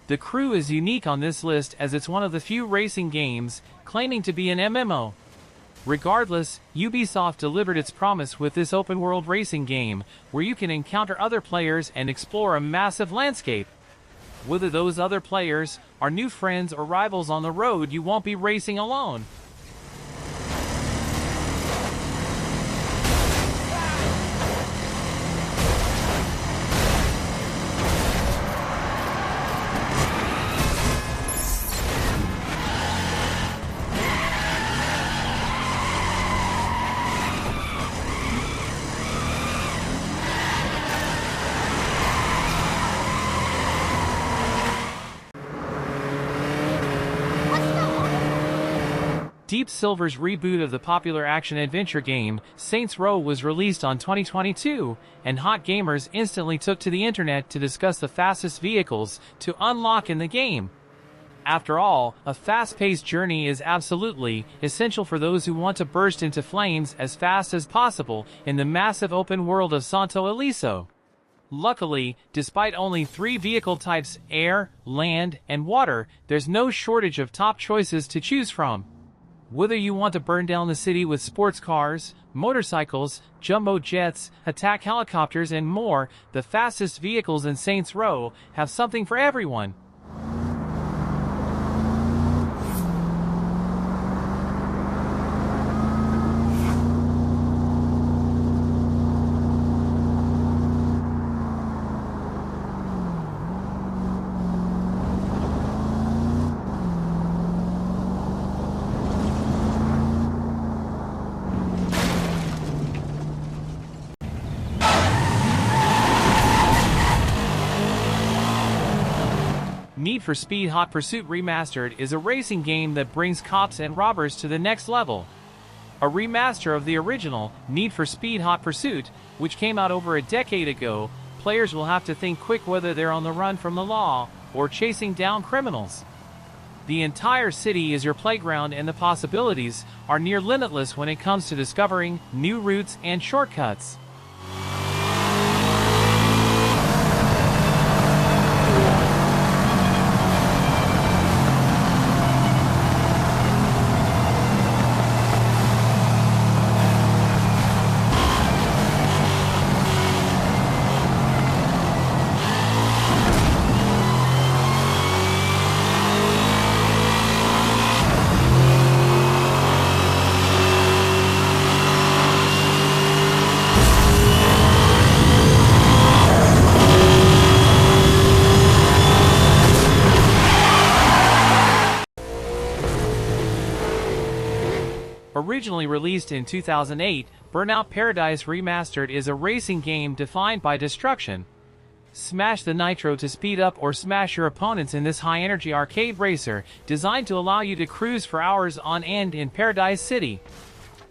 The Crew is unique on this list as it's one of the few racing games claiming to be an MMO. Regardless, Ubisoft delivered its promise with this open-world racing game, where you can encounter other players and explore a massive landscape. Whether those other players are new friends or rivals on the road, you won't be racing alone. Deep Silver's reboot of the popular action-adventure game, Saints Row, was released on 2022, and hot gamers instantly took to the internet to discuss the fastest vehicles to unlock in the game. After all, a fast-paced journey is absolutely essential for those who want to burst into flames as fast as possible in the massive open world of Santo Ileso. Luckily, despite only 3 vehicle types, air, land, and water, there's no shortage of top choices to choose from. Whether you want to burn down the city with sports cars, motorcycles, jumbo jets, attack helicopters, and more, the fastest vehicles in Saints Row have something for everyone. Need for Speed Hot Pursuit Remastered is a racing game that brings cops and robbers to the next level. A remaster of the original Need for Speed Hot Pursuit, which came out over a decade ago, players will have to think quick whether they're on the run from the law or chasing down criminals. The entire city is your playground, and the possibilities are near limitless when it comes to discovering new routes and shortcuts. Originally released in 2008, Burnout Paradise Remastered is a racing game defined by destruction. Smash the nitro to speed up or smash your opponents in this high-energy arcade racer, designed to allow you to cruise for hours on end in Paradise City.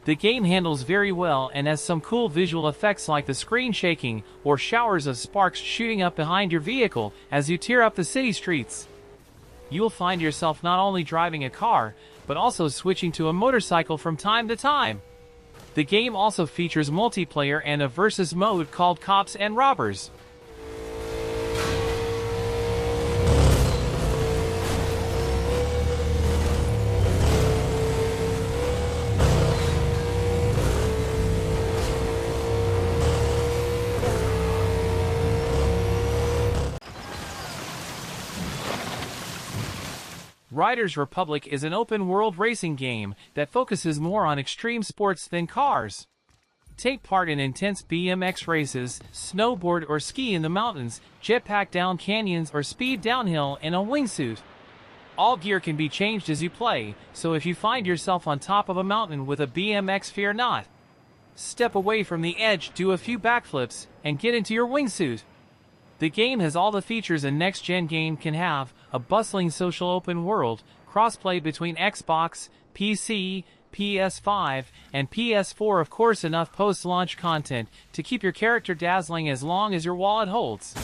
The game handles very well and has some cool visual effects like the screen shaking or showers of sparks shooting up behind your vehicle as you tear up the city streets. You will find yourself not only driving a car, but also switching to a motorcycle from time to time. The game also features multiplayer and a versus mode called Cops and Robbers. Riders Republic is an open-world racing game that focuses more on extreme sports than cars. Take part in intense BMX races, snowboard or ski in the mountains, jetpack down canyons, or speed downhill in a wingsuit. All gear can be changed as you play, so if you find yourself on top of a mountain with a BMX, fear not. Step away from the edge, do a few backflips, and get into your wingsuit. The game has all the features a next-gen game can have: a bustling social open world, crossplay between Xbox, PC, PS5, and PS4, of course enough post-launch content to keep your character dazzling as long as your wallet holds.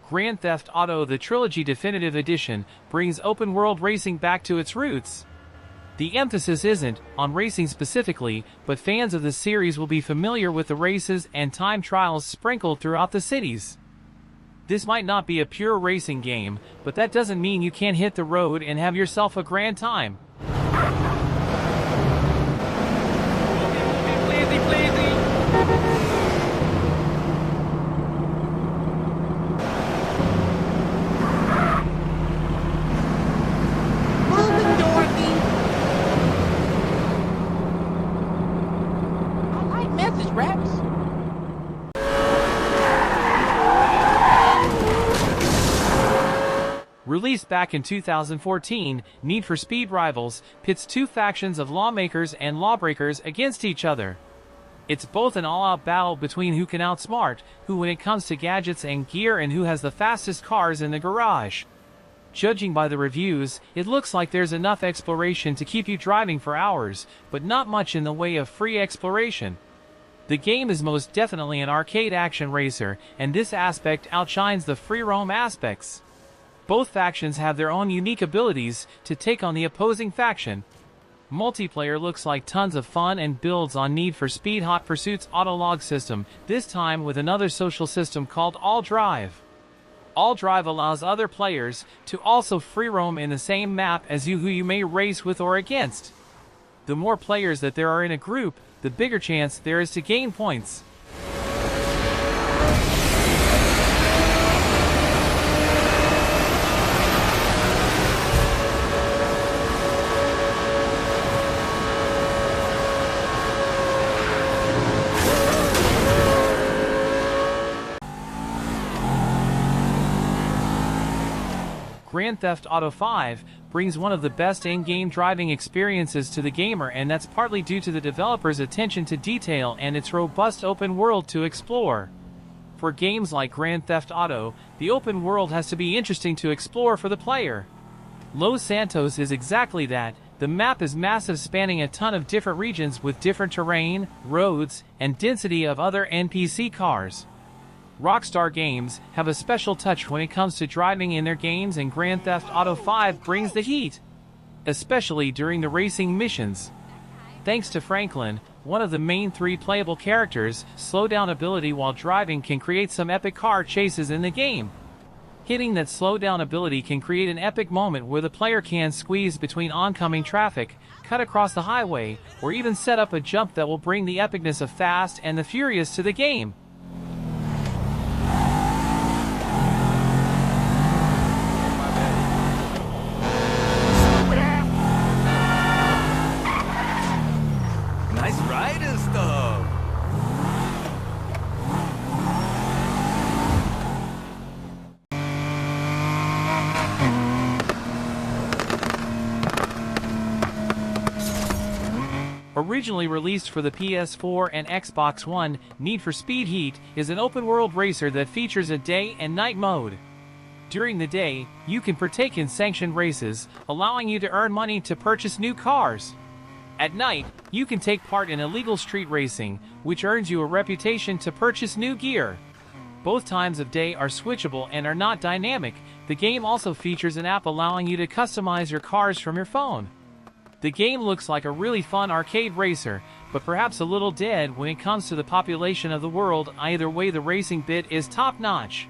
Grand Theft Auto: The Trilogy Definitive Edition brings open-world racing back to its roots. The emphasis isn't on racing specifically, but fans of the series will be familiar with the races and time trials sprinkled throughout the cities. This might not be a pure racing game, but that doesn't mean you can't hit the road and have yourself a grand time. Released back in 2014, Need for Speed Rivals pits two factions of lawmakers and lawbreakers against each other. It's both an all-out battle between who can outsmart who when it comes to gadgets and gear and who has the fastest cars in the garage. Judging by the reviews, it looks like there's enough exploration to keep you driving for hours, but not much in the way of free exploration. The game is most definitely an arcade action racer, and this aspect outshines the free roam aspects. Both factions have their own unique abilities to take on the opposing faction. Multiplayer looks like tons of fun and builds on Need for Speed Hot Pursuit's autolog system, this time with another social system called All Drive. All Drive allows other players to also free roam in the same map as you who you may race with or against. The more players that there are in a group, the bigger chance there is to gain points. Grand Theft Auto 5 brings one of the best in-game driving experiences to the gamer, and that's partly due to the developer's attention to detail and its robust open world to explore. For games like Grand Theft Auto, the open world has to be interesting to explore for the player. Los Santos is exactly that. The map is massive, spanning a ton of different regions with different terrain, roads, and density of other NPC cars. Rockstar Games have a special touch when it comes to driving in their games, and Grand Theft Auto 5 brings the heat, especially during the racing missions. Thanks to Franklin, one of the main three playable characters, slowdown ability while driving can create some epic car chases in the game. Hitting that slowdown ability can create an epic moment where the player can squeeze between oncoming traffic, cut across the highway, or even set up a jump that will bring the epicness of Fast and the Furious to the game. Originally released for the PS4 and Xbox One, Need for Speed Heat is an open-world racer that features a day and night mode. During the day, you can partake in sanctioned races, allowing you to earn money to purchase new cars. At night, you can take part in illegal street racing, which earns you a reputation to purchase new gear. Both times of day are switchable and are not dynamic. The game also features an app allowing you to customize your cars from your phone. The game looks like a really fun arcade racer, but perhaps a little dead when it comes to the population of the world. Either way, the racing bit is top-notch.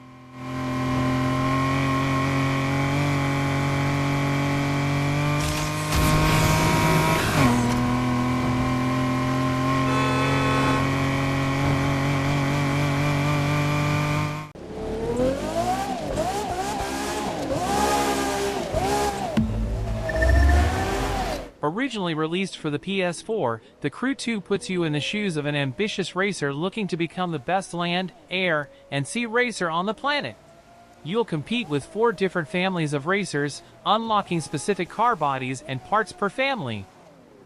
Originally released for the PS4, The Crew 2 puts you in the shoes of an ambitious racer looking to become the best land, air, and sea racer on the planet. You'll compete with 4 different families of racers, unlocking specific car bodies and parts per family.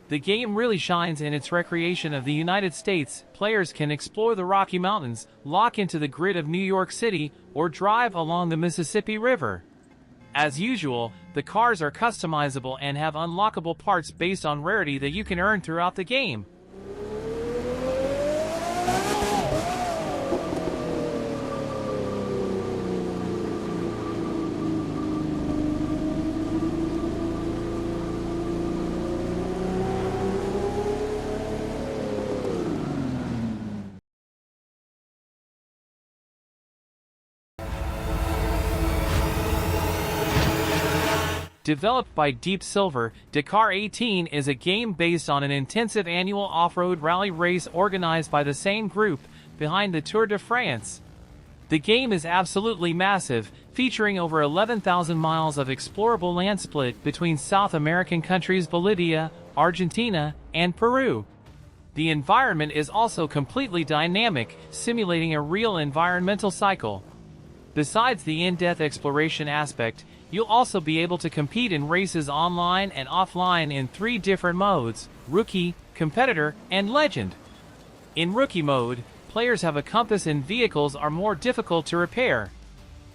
The game really shines in its recreation of the United States. Players can explore the Rocky Mountains, lock into the grid of New York City, or drive along the Mississippi River. As usual, the cars are customizable and have unlockable parts based on rarity that you can earn throughout the game. Developed by Deep Silver, Dakar 18 is a game based on an intensive annual off-road rally race organized by the same group behind the Tour de France. The game is absolutely massive, featuring over 11,000 miles of explorable land split between South American countries Bolivia, Argentina, and Peru. The environment is also completely dynamic, simulating a real environmental cycle. Besides the in-depth exploration aspect, you'll also be able to compete in races online and offline in 3 different modes: Rookie, Competitor, and Legend. In Rookie mode, players have a compass and vehicles are more difficult to repair.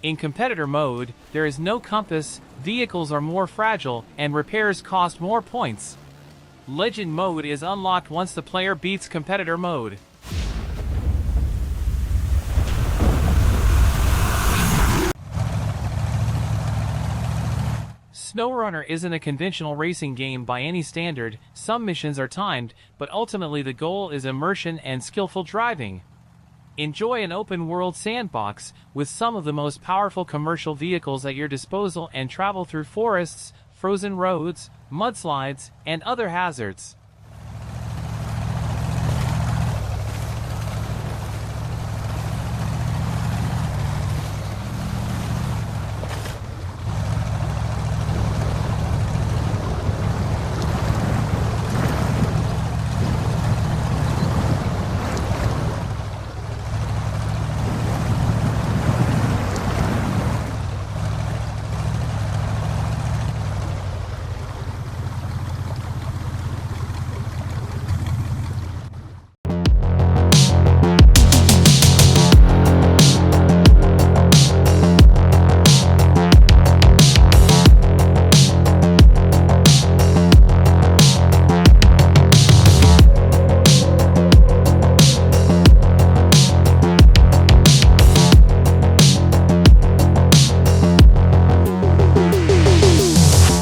In Competitor mode, there is no compass, vehicles are more fragile, and repairs cost more points. Legend mode is unlocked once the player beats Competitor mode. SnowRunner isn't a conventional racing game by any standard. Some missions are timed, but ultimately the goal is immersion and skillful driving. Enjoy an open-world sandbox with some of the most powerful commercial vehicles at your disposal and travel through forests, frozen roads, mudslides, and other hazards.